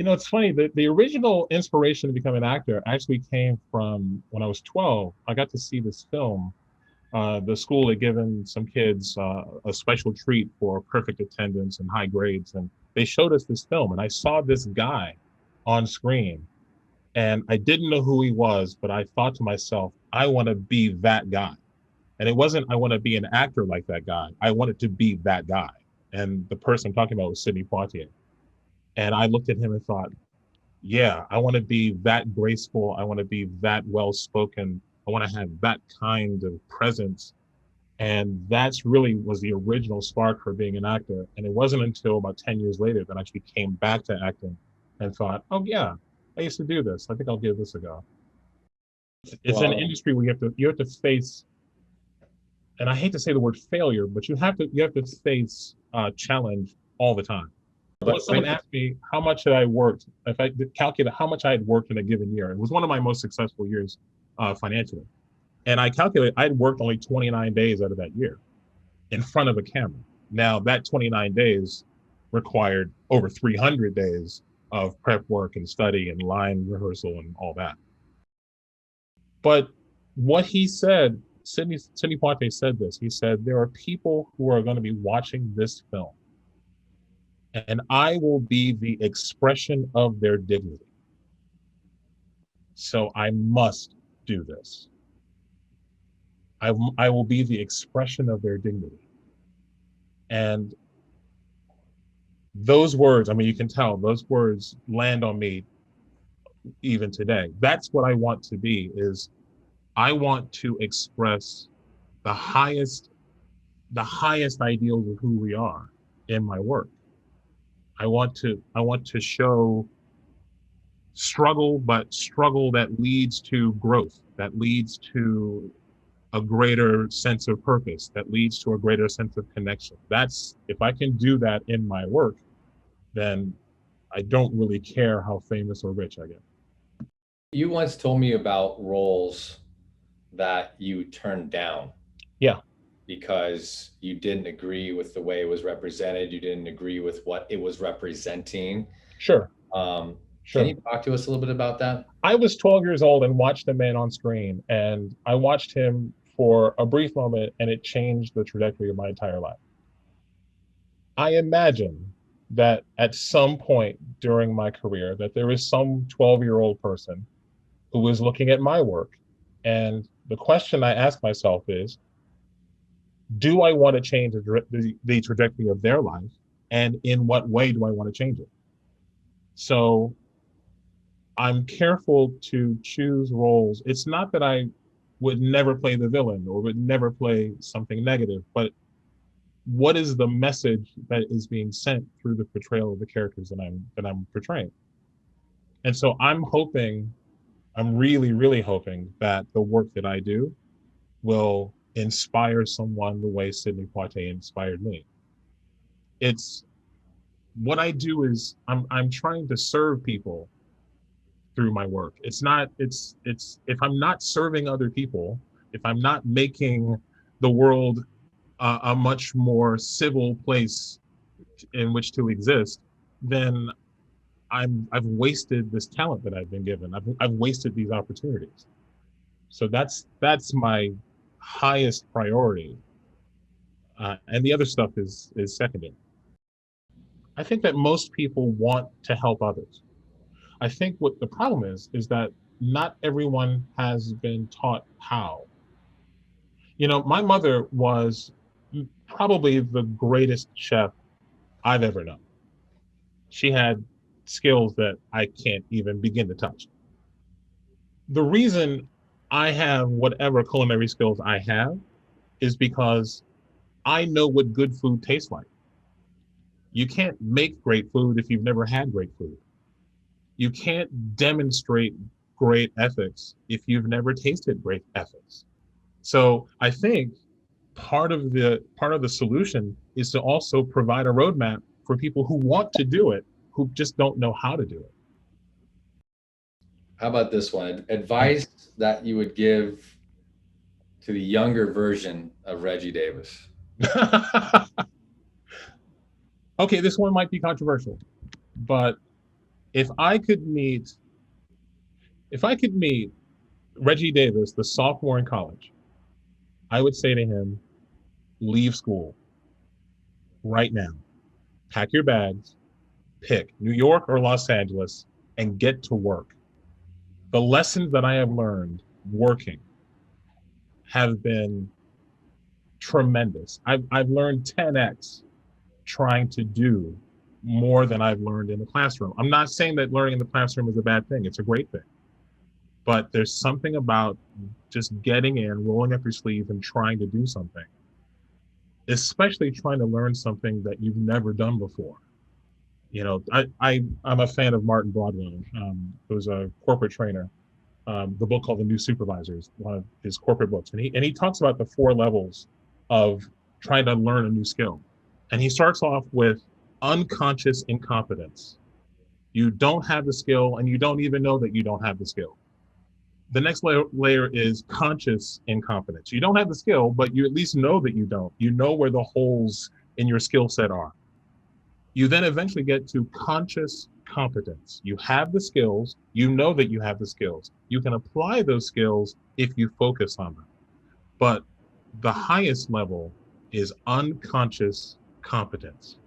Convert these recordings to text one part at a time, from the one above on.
It's funny that the original inspiration to become an actor actually came from when I was 12. I got to see this film. The school had given some kids a special treat for perfect attendance and high grades, and they showed us this film, and I saw this guy on screen, and I didn't know who he was, but I thought to myself, I want to be that guy. And it wasn't I want to be an actor like that guy. I wanted to be that guy. And the person I'm talking about was Sidney Poitier. And I looked at him and thought, yeah, I want to be that graceful. I want to be that well spoken. I want to have that kind of presence. And that's really was the original spark for being an actor. And it wasn't until about 10 years later that I actually came back to acting and thought, oh yeah, I used to do this. I think I'll give this a go. It's an Well, industry where you have to face, and I hate to say the word failure, but you have to face challenge all the time. When but someone asked me how much had I worked, if I calculated how much I had worked in a given year, it was one of my most successful years financially. And I calculated I had worked only 29 days out of that year in front of a camera. Now, that 29 days required over 300 days of prep work and study and line rehearsal and all that. But what he said, Sidney Poitier said this. He said, there are people who are going to be watching this film, and I will be the expression of their dignity. So I must do this. I will be the expression of their dignity. And those words, I mean, you can tell those words land on me even today. That's what I want to be is I want to express the highest, the highest ideals of who we are in my work. I want to show struggle, but struggle that leads to growth, that leads to a greater sense of purpose, that leads to a greater sense of connection. That's if I can do that in my work, then I don't really care how famous or rich I get. you once told me about roles that you turned down Yeah, because you didn't agree with the way it was represented. You didn't agree with what it was representing. sure, Um, can sure. you talk to us a little bit about that? I was 12 years old and watched a man on screen, and I watched him for a brief moment, and it changed the trajectory of my entire life. I imagine that at some point during my career that there is some 12-year-old person who is looking at my work, and the question I ask myself is, do I want to change the trajectory of their life, and in what way do I want to change it? So I'm careful to choose roles. It's not that I would never play the villain or would never play something negative, but what is the message that is being sent through the portrayal of the characters that I'm portraying? And so I'm really, really hoping that the work that I do will inspire someone the way Sidney Poitier inspired me. It's what I do is I'm trying to serve people through my work. It's if I'm not serving other people, if I'm not making the world a much more civil place in which to exist, then I've wasted this talent that I've been given. I've wasted these opportunities. So that's my highest priority, and the other stuff is secondary. I think that most people want to help others. I think what the problem is that not everyone has been taught how. My mother was probably the greatest chef I've ever known. She had skills that I can't even begin to touch. The reason I have whatever culinary skills I have is because I know what good food tastes like. You can't make great food if you've never had great food. You can't demonstrate great ethics if you've never tasted great ethics. So I think part of the solution is to also provide a roadmap for people who want to do it, who just don't know how to do How about this one? it. Advice that you would give to the younger version of Reggie Davis. Okay, this one might be controversial, but If I could meet, if I could meet Reggie Davis, the sophomore in college, I would say to him, leave school right now. Pack your bags, pick New York or Los Angeles, and get to work. The lessons that I have learned working have been tremendous. I've learned 10x trying to do more than I've learned in the classroom. I'm not saying that learning in the classroom is a bad thing, it's a great thing. But there's something about just getting in, rolling up your sleeves, and trying to do something, especially trying to learn something that you've never done before. I'm a fan of Martin Broadwell, who's a corporate trainer. The book called The New Supervisors, one of his corporate books, and he talks about the four levels of trying to learn a new skill. And he starts off with unconscious incompetence. You don't have the skill, and you don't even know that you don't have the skill. The next layer is conscious incompetence. You don't have the skill, but you at least know that you don't. You know where the holes in your skill set are. You then eventually get to conscious competence. You have the skills, you know that you have the skills. You can apply those skills if you focus on them. But the highest level is unconscious competence.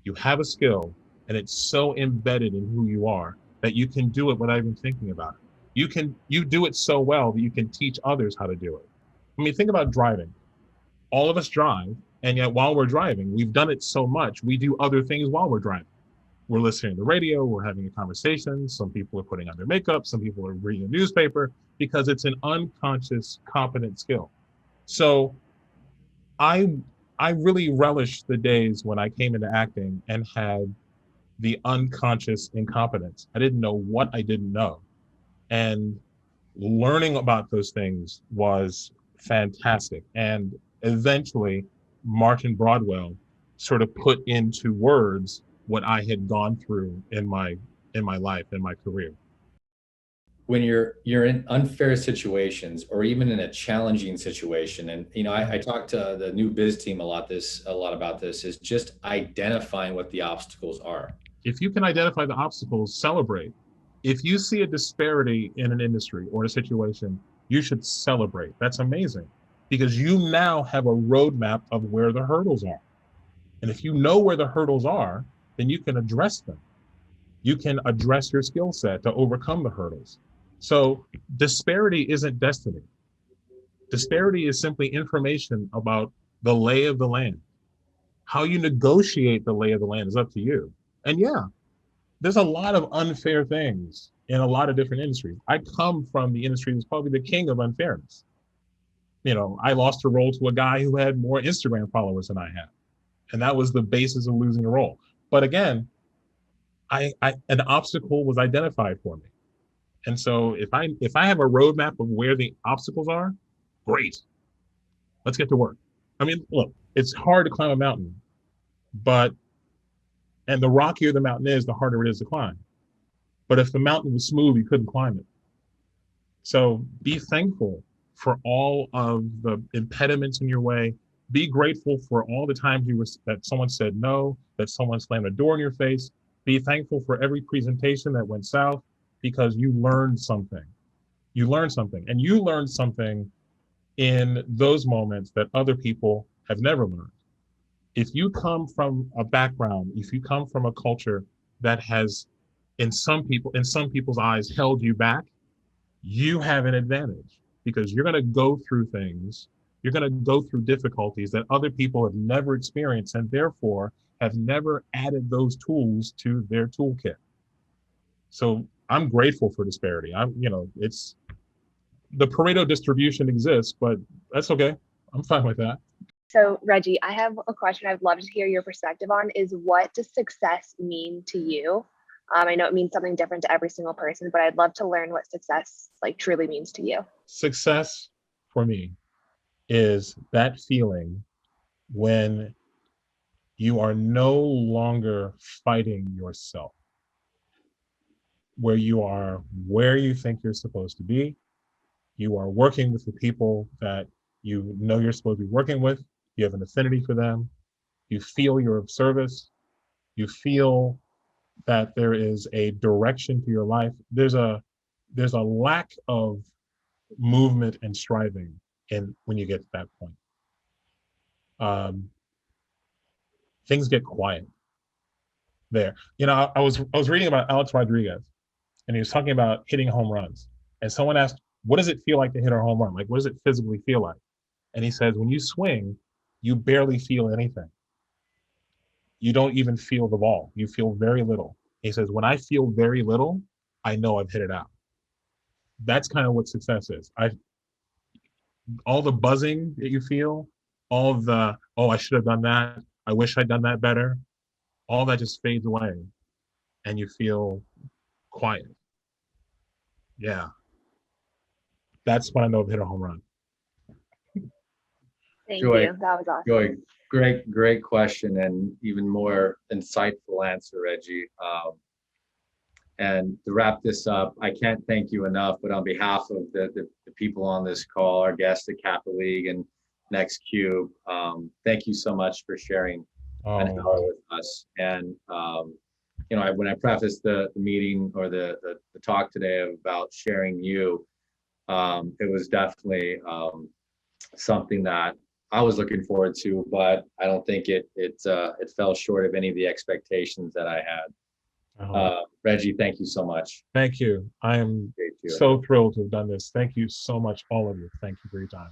You have a skill and it's so embedded in who you are that you can do it without even thinking about it. You do it so well that you can teach others how to do it. I mean, think about driving. All of us drive, and yet while we're driving, we've done it so much, we do other things while we're driving. We're listening to the radio, we're having a conversation, some people are putting on their makeup, some people are reading a newspaper, because it's an unconscious competent skill. So I I really relished the days when I came into acting and had the unconscious incompetence. I didn't know what I didn't know. And learning about those things was fantastic. And eventually, Martin Broadwell sort of put into words what I had gone through in my life, in my career. When you're in unfair situations or even in a challenging situation, and I talk to the new biz team a lot about this, is just identifying what the obstacles are. If you can identify the obstacles, celebrate. If you see a disparity in an industry or a situation, you should celebrate. That's amazing because you now have a roadmap of where the hurdles are. And if you know where the hurdles are, then you can address them. You can address your skill set to overcome the hurdles. So disparity isn't destiny. Disparity is simply information about the lay of the land. How you negotiate the lay of the land is up to you. And yeah, there's a lot of unfair things in a lot of different industries. I come from the industry that's probably the king of unfairness. I lost a role to a guy who had more Instagram followers than I had. And that was the basis of losing a role. But again, an obstacle was identified for me. And so if I have a roadmap of where the obstacles are, great. Let's get to work. I mean, look, it's hard to climb a mountain, but and the rockier the mountain is, the harder it is to climb. But if the mountain was smooth, you couldn't climb it. So be thankful for all of the impediments in your way. Be grateful for all the times that someone said no, that someone slammed a door in your face. Be thankful for every presentation that went south because you learned something. You learned something, and you learned something in those moments that other people have never learned. If you come from a background, if you come from a culture that has, in some people's eyes, held you back, you have an advantage because you're going to go through things, you're going to go through difficulties that other people have never experienced and therefore have never added those tools to their toolkit. So I'm grateful for disparity. It's the Pareto distribution exists, but that's okay. I'm fine with that. So, Reggie, I have a question I'd love to hear your perspective on is what does success mean to you? I know it means something different to every single person, but I'd love to learn what success truly means to you. Success for me is that feeling when you are no longer fighting yourself, where you are where you think you're supposed to be. You are working with the people that you know you're supposed to be working with. You have an affinity for them. You feel you're of service. You feel that there is a direction to your life. There's a lack of movement and striving in when you get to that point. Um, things get quiet there. You know, I was reading about Alex Rodriguez, and he was talking about hitting home runs. And someone asked, "What does it feel like to hit a home run? Like, what does it physically feel like?" And he says, "When you swing, you barely feel anything. You don't even feel the ball. You feel very little." He says, "When I feel very little, I know I've hit it out." That's kind of what success is. I All the buzzing that you feel, all the oh, I should have done that. I wish I'd done that better. All that just fades away, and you feel quiet. Yeah, that's when I know I've hit a home run. Thank Joy, you. That was awesome. Joy, great question, and even more insightful answer, Reggie. And to wrap this up, I can't thank you enough, but on behalf of the people on this call, our guests at Kappa League and Next Cube, thank you so much for sharing an Oh, hour with us. And you know, when I prefaced the meeting or the talk today about sharing you, it was definitely something that I was looking forward to, but I don't think it fell short of any of the expectations that I had. oh, Reggie, thank you so much. thank you. I am Appreciate you. so thrilled to have done this. Thank you so much, all of you. Thank you for your time.